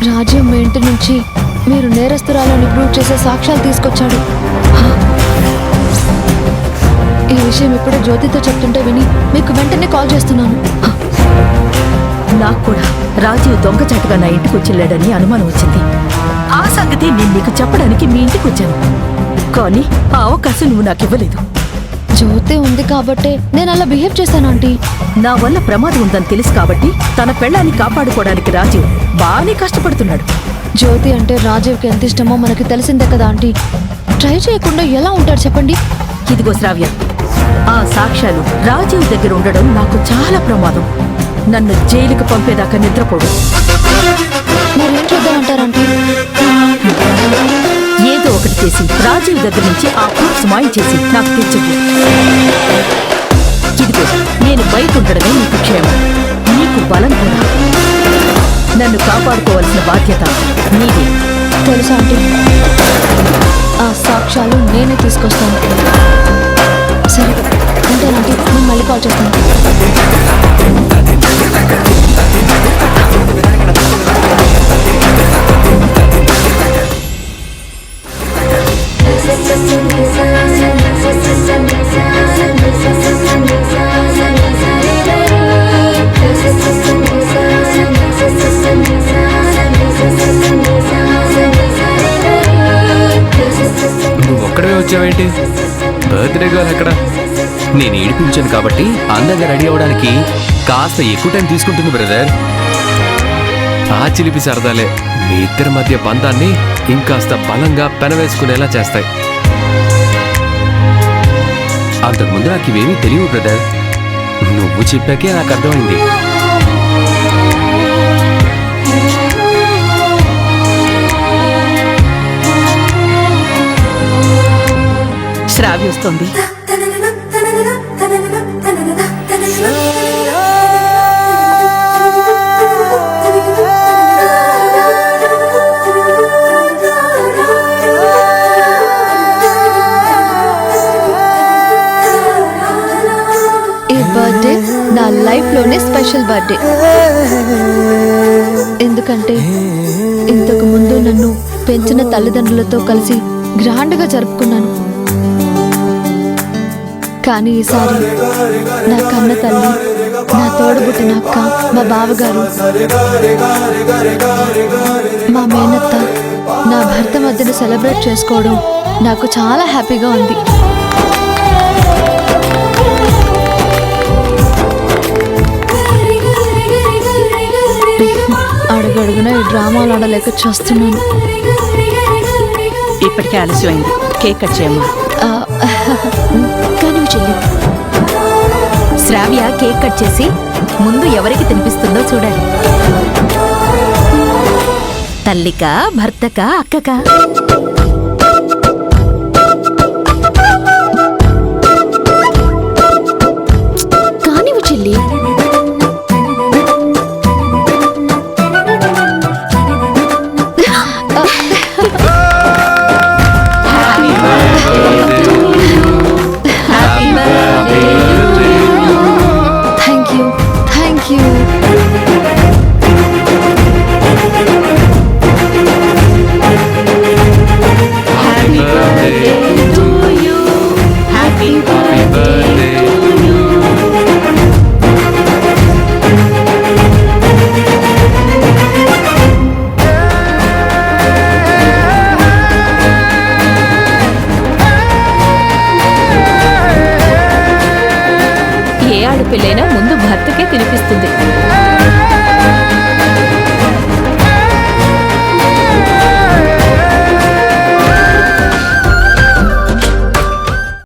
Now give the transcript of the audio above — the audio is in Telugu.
రాజీవ్ మీ ఇంటి నుంచి మీరు నేరస్తురాలని ప్రూవ్ చేసే సాక్ష్యాలు తీసుకొచ్చాడు. ఈ విషయం ఇప్పుడే జ్యోతితో చెప్తుంటే విని మీకు వెంటనే కాల్ చేస్తున్నాను. నాకు కూడా రాజీవ్ దొంగచాటుగా నా ఇంటికి వచ్చి అనుమానం వచ్చింది. ఆ సంగతి నేను నీకు చెప్పడానికి మీ ఇంటికి వచ్చాను, కానీ ఆ అవకాశం నువ్వు నాకు ఇవ్వలేదు. జ్యోతి ఉంది కాబట్టే నేను అలా బిహేవ్ చేశాను ఆంటీ. నా వల్ల ప్రమాదం ఉందని తెలుసు కాబట్టి తన పెళ్ళాన్ని కాపాడుకోవడానికి రాజీవ్ బాగానే కష్టపడుతున్నాడు. జ్యోతి అంటే రాజీవ్కి ఎంత ఇష్టమో మనకి తెలిసిందే కదా ఆంటీ. ట్రై చేయకుండా ఎలా ఉంటాడు చెప్పండి. ఇదిగో శ్రావ్య, ఆ సాక్ష్యాలు రాజీవ్ దగ్గర ఉండడం నాకు చాలా ప్రమాదం. నన్ను జైలుకి పంపేదాకా నిద్రపోడు. మరేం చేద్దామంటారంటీ? ఏదో ఒకటి చేసి రాజీవ్ దగ్గర నుంచి ఆ ప్రూఫ్స్ మాయించేసి నాకు తెచ్చివ్వు. ఇదిగో, నేను బయట ఉండడమే నీకు క్షేమం, నీకు బలం కూడా. నన్ను కాపాడుకోవాల్సిన బాధ్యత నీదే. తెలుసా ఆంటీ, ఆ సాక్ష్యాలు నేనే తీసుకొస్తాను. సరే అంటేనంటీ, నేను మళ్ళీ కాల్ చేస్తాను. నువ్వు ఒక్కడే వచ్చావేంటి? బర్త్డే గర్ల్ ఎక్కడ? నేను ఏడిపించాను కాబట్టి అందంగా రెడీ అవ్వడానికి కాస్త ఎక్కువ టైం తీసుకుంటుంది బ్రదర్. ఆ చిలిపి సరదాలే మీ ఇద్దరి మధ్య బంధాన్ని ఇంకాస్త బలంగా పెనవేసుకునేలా చేస్తాయి. అంతకుముందు నాకు ఇవేమీ తెలియవు బ్రదర్, నువ్వు చెప్పాకే నాకు అర్థమైంది. శ్రావ్య వస్తుంది. ఈ బర్త్డే నా లైఫ్లోనే స్పెషల్ బర్త్డే. ఎందుకంటే ఇంతకు ముందు నన్ను పెంచిన తల్లిదండ్రులతో కలిసి గ్రాండ్గా జరుపుకున్నాను. కానీ ఈసారి నా కన్న తల్లి, నా తోడబుట్టిన అక్క, మా బావగారు, మా మేనత్త, నా భర్త మధ్యన సెలబ్రేట్ చేసుకోవడం నాకు చాలా హ్యాపీగా ఉంది. అడుగడుగున ఈ డ్రామాలు ఆడలేక చేస్తున్నాను. ఇప్పటికే ఆలస్యమైంది, కేక్ కట్ చేయమ్మా. కానీ చెల్లి, శ్రావ్య కేక్ కట్ చేసి ముందు ఎవరికి తినిపిస్తుందో చూడాలి. తల్లికా, భర్తకా, అక్కకా? కానివ్వు చెల్లి. ఏ ఆడపిల్లైనా ముందు భర్తకే తినిపిస్తుంది.